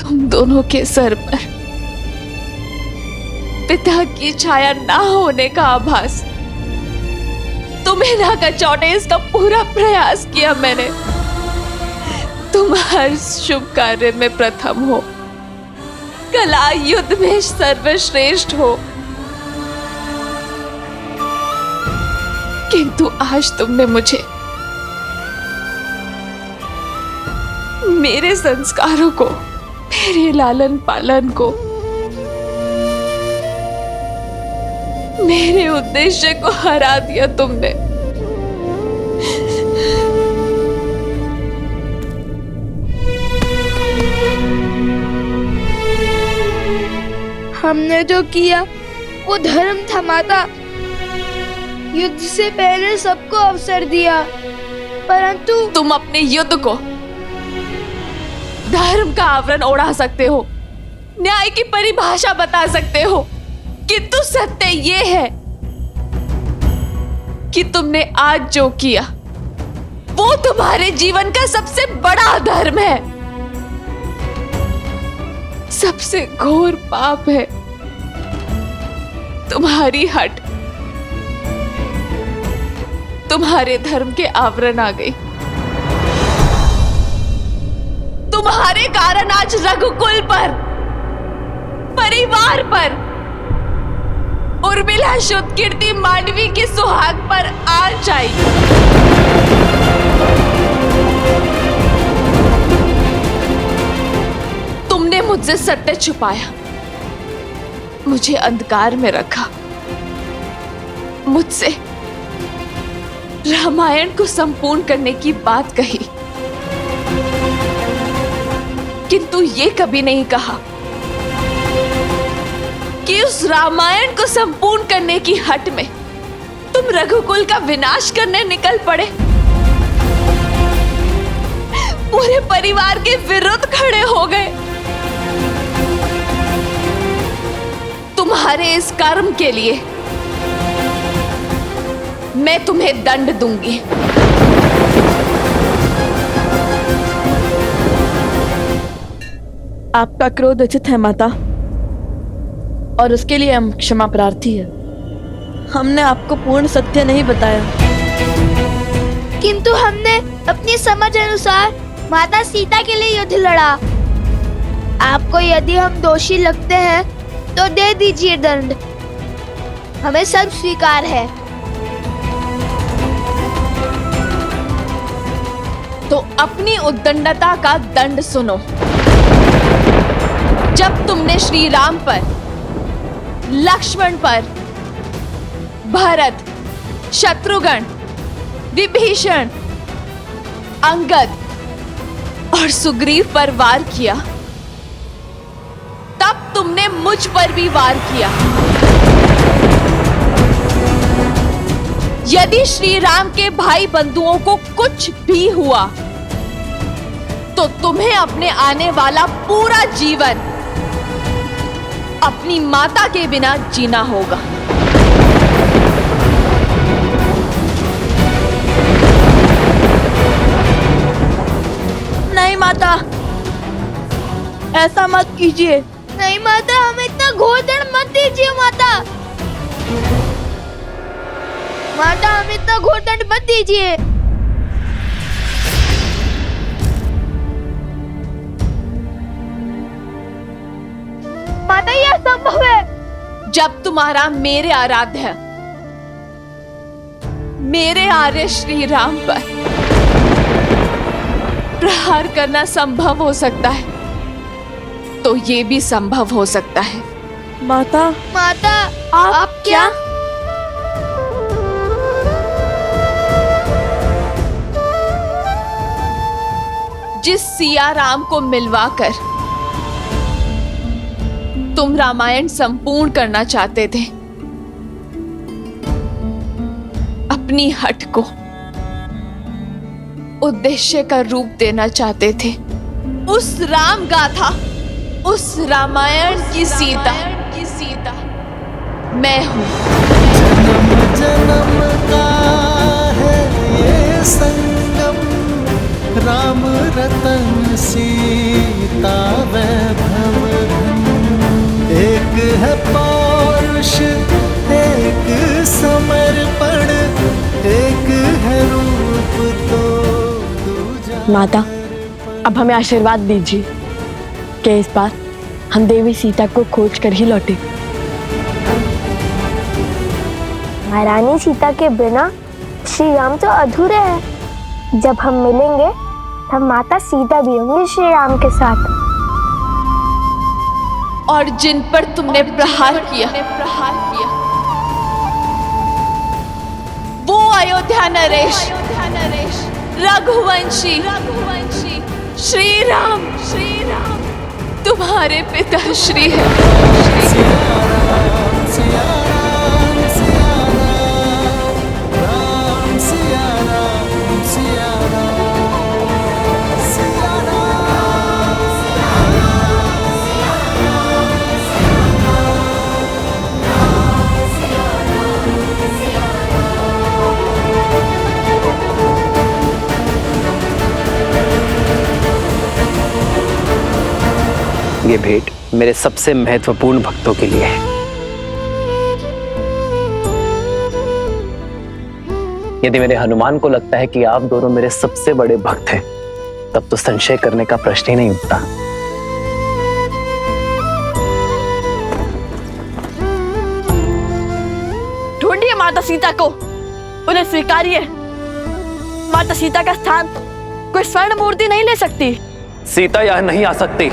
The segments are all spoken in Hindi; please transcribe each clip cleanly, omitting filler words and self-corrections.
तुम दोनों के सर पर पिता की छाया ना होने का आभास तुम्हें ना कचौटे, इसका पूरा प्रयास किया मैंने। तुम हर शुभ कार्य में प्रथम हो, कला युद्ध में सर्वश्रेष्ठ हो, किंतु आज तुमने मुझे मेरे संस्कारों को, मेरे लालन पालन को, मेरे उद्देश्य को हरा दिया तुमने। हमने जो किया वो धर्म था माता। युद्ध से पहले सबको अवसर दिया, परंतु तुम अपने युद्ध को धर्म का आवरण ओढ़ा सकते हो, न्याय की परिभाषा बता सकते हो, किंतु सत्य ये है कि तुमने आज जो किया वो तुम्हारे जीवन का सबसे बड़ा धर्म है, सबसे घोर पाप है। तुम्हारी हट तुम्हारे धर्म के आवरण आ गई। तुम्हारे कारण आज रघुकुल पर, परिवार पर, उर्मिला शुद्ध कीर्ति मांडवी के सुहाग पर आँच आई। तुमने मुझसे सत्य छुपाया, मुझे अंधकार में रखा, मुझसे रामायण को संपूर्ण करने की बात कही, किंतु ये कभी नहीं कहा कि उस रामायण को संपूर्ण करने की हट में तुम रघुकुल का विनाश करने निकल पड़े, पूरे परिवार के विरुद्ध खड़े हो गए। तुम्हारे इस कर्म के लिए मैं तुम्हें दंड दूंगी। आपका क्रोध उचित है माता, और उसके लिए हम क्षमा प्रार्थी है। हमने आपको पूर्ण सत्य नहीं बताया, किंतु हमने अपनी समझ अनुसार माता सीता के लिए युद्ध लड़ा। आपको यदि हम दोषी लगते हैं तो दे दीजिए दंड, हमें सब स्वीकार है। तो अपनी उद्दंडता का दंड सुनो। जब तुमने श्री राम पर, लक्ष्मण पर, भरत, शत्रुघ्न, विभीषण, अंगद और सुग्रीव पर वार किया, तब तुमने मुझ पर भी वार किया। यदि श्री राम के भाई बंधुओं को कुछ भी हुआ तो तुम्हें अपने आने वाला पूरा जीवन अपनी माता के बिना जीना होगा। नहीं माता, ऐसा मत कीजिए। नहीं माता, हमें इतना घोर दंड मत दीजिए माता। माता, हमें इतना घोर दंड मत दीजिए। माता, यह असंभव है। जब तुम्हारा मेरे आराध्य, मेरे आर्य श्री राम पर प्रहार करना संभव हो सकता है तो ये भी संभव हो सकता है। माता, माता, आप क्या? जिस सिया राम को मिलवाकर तुम रामायण संपूर्ण करना चाहते थे, अपनी हट को उद्देश्य का रूप देना चाहते थे, उस राम गाथा, उस रामायण की सीता मैं हूं। जन्म जन्म का है ये संगम, राम रतन सीता वैभव। जोश, एक समर्पण, एक है रूप तो दूजा। माता, अब हमें आशीर्वाद दीजिए कि इस बार हम देवी सीता को खोज कर ही लौटे। महारानी सीता के बिना श्री राम तो अधूरे हैं। जब हम मिलेंगे तब माता सीता भी होंगी श्री राम के साथ। और जिन पर तुमने प्रहार किया वो अयोध्या नरेश, रघुवंशी श्री राम तुम्हारे पिता श्री है। ये भेंट मेरे सबसे महत्वपूर्ण भक्तों के लिए है। यदि मेरे हनुमान को लगता है कि आप दोनों मेरे सबसे बड़े भक्त हैं, तब तो संशय करने का प्रश्न ही नहीं उठता। ढूंढिए माता सीता को, उन्हें स्वीकारिए। माता सीता का स्थान कोई स्वर्ण मूर्ति नहीं ले सकती। सीता यहां नहीं आ सकती।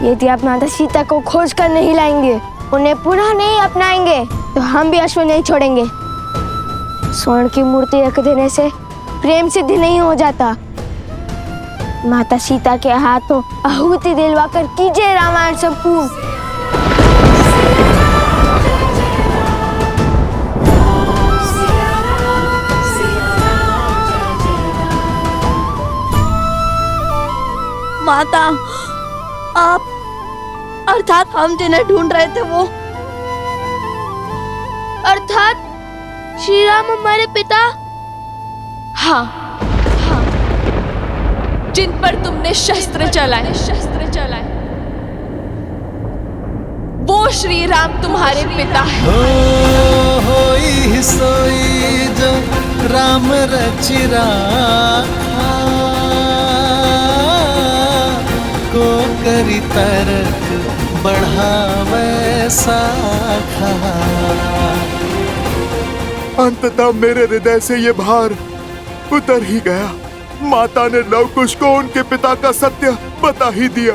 यदि आप माता सीता को खोज कर नहीं लाएंगे, उन्हें पुनः नहीं अपनाएंगे, तो हम भी अश्व नहीं छोड़ेंगे। स्वर्ण की मूर्ति रख देने से प्रेम सिद्ध नहीं हो जाता। माता सीता के हाथों आहुति दिलवाकर कीजिए रामायण संपूर्ण। माता, आप अर्थात हम जिन्हें ढूंढ रहे थे वो, अर्थात श्री राम हमारे पिता। हाँ, जिन पर तुमने शस्त्र चलाए वो श्री राम तुम्हारे पिता है। होई सोई जो राम रचि राखा, को करी तरक बढ़ावे साखा। अंततः मेरे हृदय से ये भार उतर ही गया। माता ने लव कुश को उनके पिता का सत्य बता ही दिया।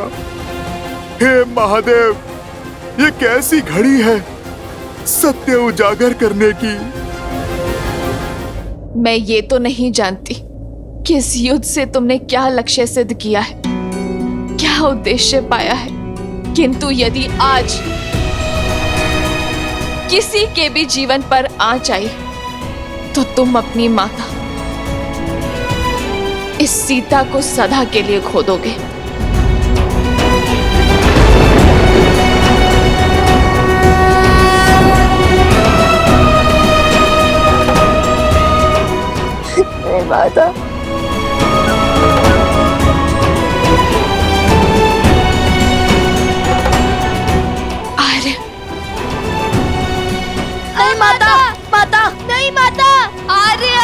हे महादेव, ये कैसी घड़ी है सत्य उजागर करने की। मैं ये तो नहीं जानती कि इस युद्ध से तुमने क्या लक्ष्य सिद्ध किया है, क्या उद्देश्य पाया है, किंतु यदि आज किसी के भी जीवन पर आँच आई तो तुम अपनी माता इस सीता को सदा के लिए खो दोगे। माता, आर्य, नहीं माता, माता, नहीं माता, आर्य,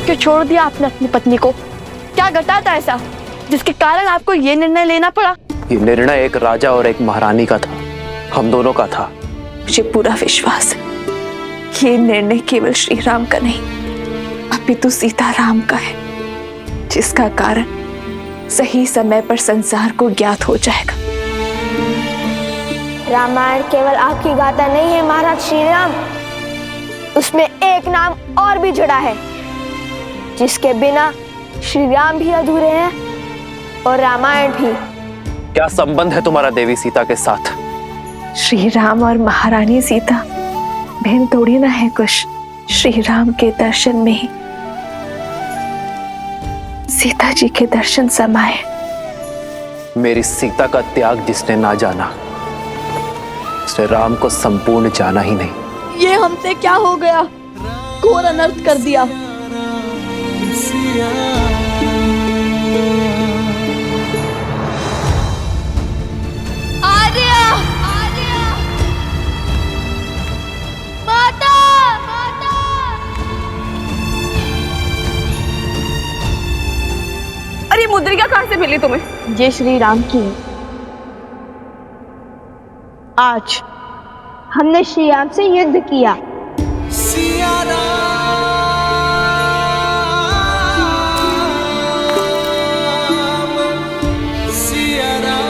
क्यों छोड़ दिया आपने अपनी पत्नी को? क्या घटा था ऐसा जिसके कारण आपको ये निर्णय लेना पड़ा? ये निर्णय एक राजा और एक महारानी का था, हम दोनों का था। मुझे पूरा विश्वास है कि ये निर्णय केवल श्री राम का नहीं, अपितु सीताराम का है, जिसका कारण सही समय पर संसार को ज्ञात हो जाएगा। रामायण केवल आपकी गाथा नहीं है महाराज श्री राम, उसमें एक नाम और भी जुड़ा है जिसके बिना श्री राम भी अधूरे हैं और रामायण भी। क्या संबंध है तुम्हारा देवी सीता के साथ? श्री राम और महारानी सीता बहन थोड़ी ना है कुछ। श्री राम के दर्शन में ही सीता जी के दर्शन समाये। मेरी सीता का त्याग जिसने ना जाना, उसने राम को संपूर्ण जाना ही नहीं। ये हमसे क्या हो गया? घोर अनर्थ कर दिया। आर्या, आर्या, माता, माता। अरे मुद्रिका कहाँ से मिली तुम्हें? ये श्री राम की है। आज हमने श्री राम से युद्ध किया। सिया राम, सिया राम,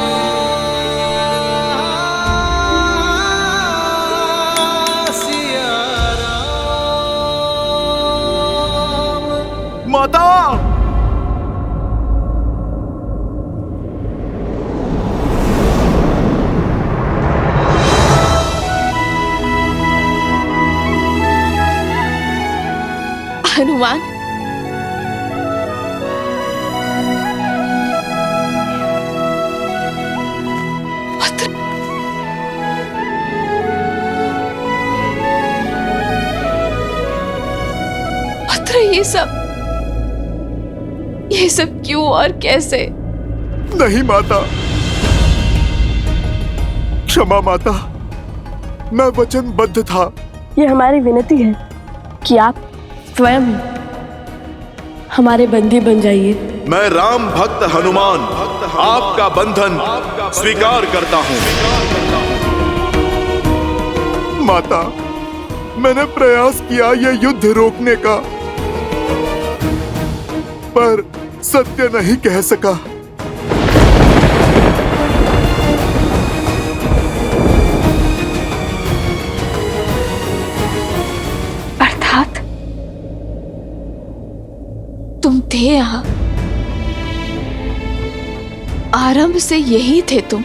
सिया राम। माता, हनुमान, पुत्र, पुत्र, ये सब क्यों और कैसे? नहीं माता, क्षमा माता, मैं वचनबद्ध था। ये हमारी विनती है कि आप स्वयं हमारे बंदी बन जाइए। मैं राम भक्त हनुमान आपका बंधन स्वीकार करता हूँ। माता, मैंने प्रयास किया ये युद्ध रोकने का, पर सत्य नहीं कह सका। अर्थात तुम थे यहाँ, आरंभ से यही थे तुम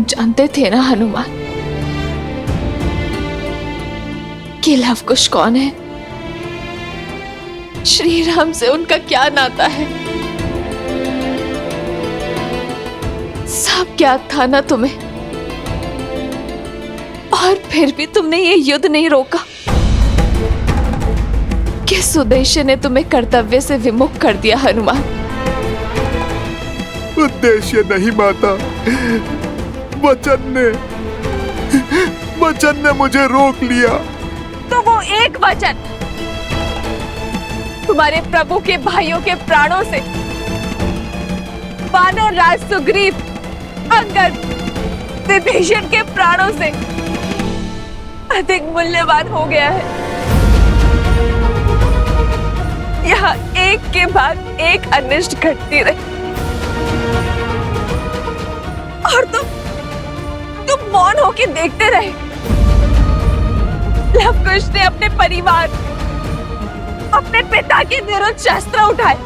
जानते थे ना हनुमान कि लव कुश कौन है, श्री राम से उनका क्या नाता है? सब ज्ञात था ना तुम्हें, और फिर भी तुमने ये युद्ध नहीं रोका। किस उद्देश्य ने तुम्हें कर्तव्य से विमुख कर दिया हनुमान? उद्देश्य नहीं माता, वचन ने मुझे रोक लिया। तो वो एक वचन तुम्हारे प्रभु के भाइयों के प्राणों से, वानर राज सुग्रीव, अंगद, विभीषण के प्राणों से अधिक मूल्यवान हो गया है। यहाँ एक के बाद एक अनिष्ट घटती रही, और तुम मौन होके देखते रहे। लव कुश ने अपने परिवार, अपने पिता के विरुद्ध शस्त्र उठाए,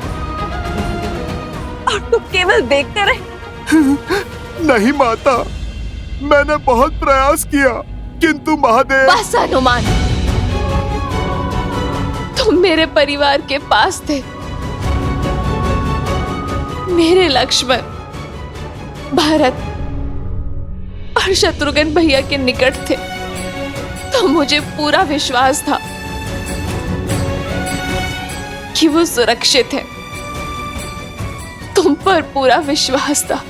और तुम केवल देखते रहे। नहीं माता, मैंने बहुत प्रयास किया, किंतु महादेव। बस हनुमान, तुम मेरे परिवार के पास थे, मेरे लक्ष्मण, भरत और शत्रुघ्न भैया के निकट थे, तो मुझे पूरा विश्वास था कि वो सुरक्षित है। तुम पर पूरा विश्वास था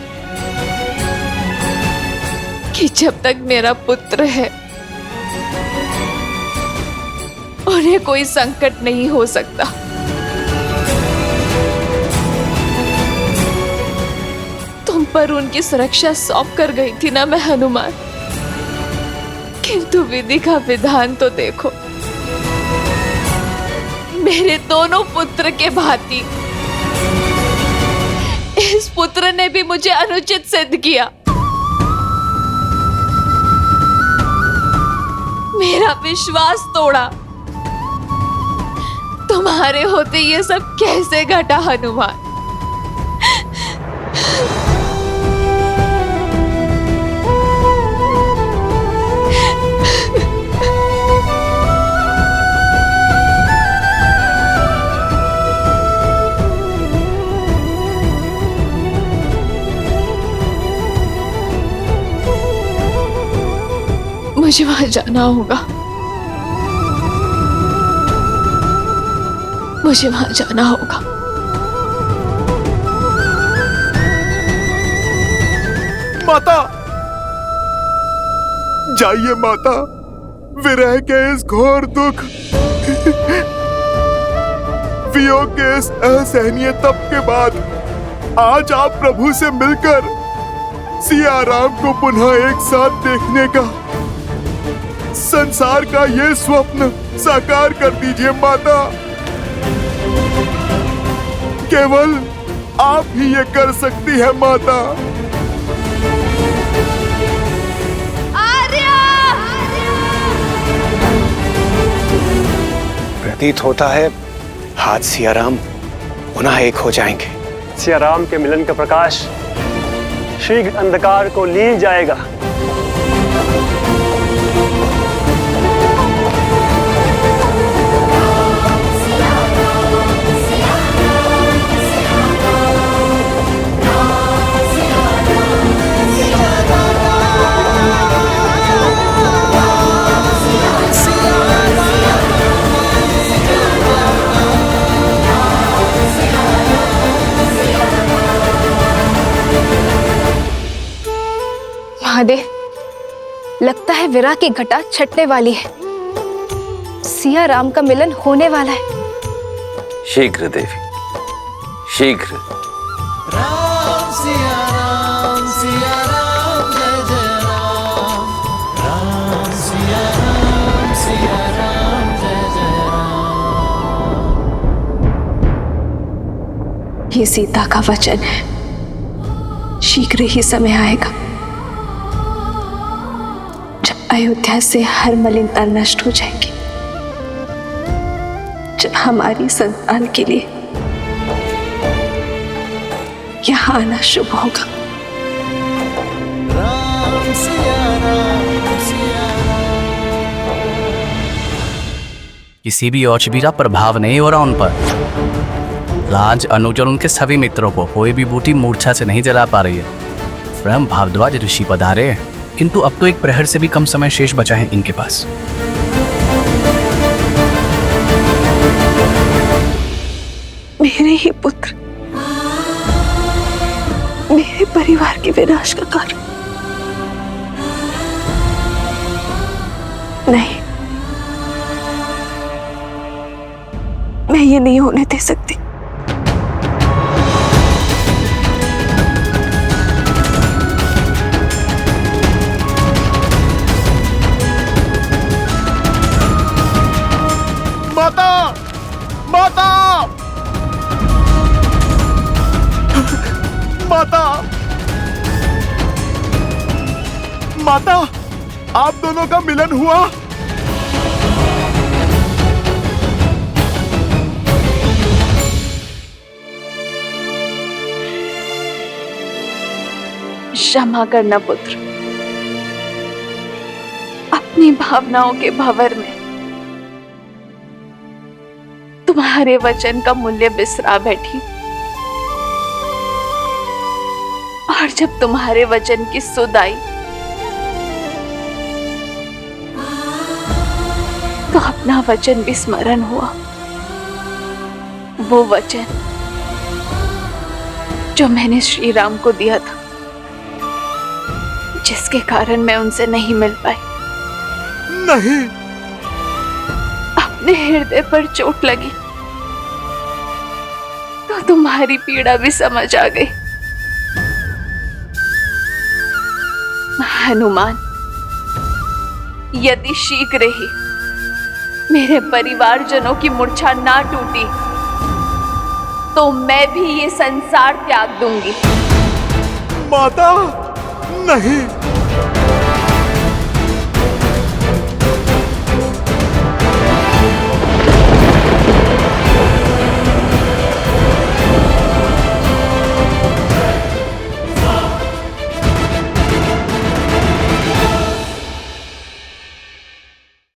कि जब तक मेरा पुत्र है उन्हें कोई संकट नहीं हो सकता। तुम पर उनकी सुरक्षा सौंप कर गई थी ना मैं हनुमान, किंतु विधि का विधान तो देखो। मेरे दोनों पुत्र के भांति इस पुत्र ने भी मुझे अनुचित सिद्ध किया। मेरा विश्वास तोड़ा। तुम्हारे होते ये सब कैसे घटा हनुमान? मुझे वहां जाना होगा, मुझे वहां जाना होगा। माता, जाइए माता, विरह के इस घोर दुख, वियोग के इस असहनीय तप के बाद आज आप प्रभु से मिलकर सिया राम को पुनः एक साथ देखने का, संसार का ये स्वप्न साकार कर दीजिए माता। केवल आप ही ये कर सकती है माता। प्रतीत होता है आज सियाराम पुनः एक हो जाएंगे। सियाराम के मिलन का प्रकाश शीघ्र अंधकार को लीन जाएगा। महादेव, लगता है विरह की घटा छटने वाली है। सिया राम का मिलन होने वाला है। शीघ्र देवी, शीघ्र। राम सिया राम, सिया राम जय जय राम, राम सिया राम, सिया राम जय जय राम। ये सीता का वचन है, शीघ्र ही समय आएगा अयोध्या से हर मलिनता नष्ट हो जाएगी, जब हमारी संतान के लिए यहाँ आना शुभ होगा। राम सिया राम, सिया किसी भी औषधि का प्रभाव नहीं हो रहा उन पर। राज, अनुज और उनके सभी मित्रों को कोई भी बूटी मूर्छा से नहीं जला पा रही है। स्वयं भारद्वाज ऋषि पधारे हैं, किंतु अब तो एक प्रहर से भी कम समय शेष बचा है इनके पास। मेरे ही पुत्र मेरे परिवार के विनाश का कारण। नहीं, मैं ये नहीं होने दे सकती। माता, माता, माता, माता, आप दोनों का मिलन हुआ। क्षमा करना पुत्र, अपनी भावनाओं के भंवर में तुम्हारे वचन का मूल्य बिसरा बैठी, और जब तुम्हारे वचन की सुध आई तो अपना वचन भी स्मरण हुआ। वो वचन जो मैंने श्री राम को दिया था, जिसके कारण मैं उनसे नहीं मिल पाई। नहीं, अपने हृदय पर चोट लगी तो तुम्हारी पीड़ा भी समझ आ गई। हनुमान, यदि शीघ्र ही मेरे परिवारजनों की मूर्छा ना टूटी तो मैं भी ये संसार त्याग दूंगी। माता, नहीं,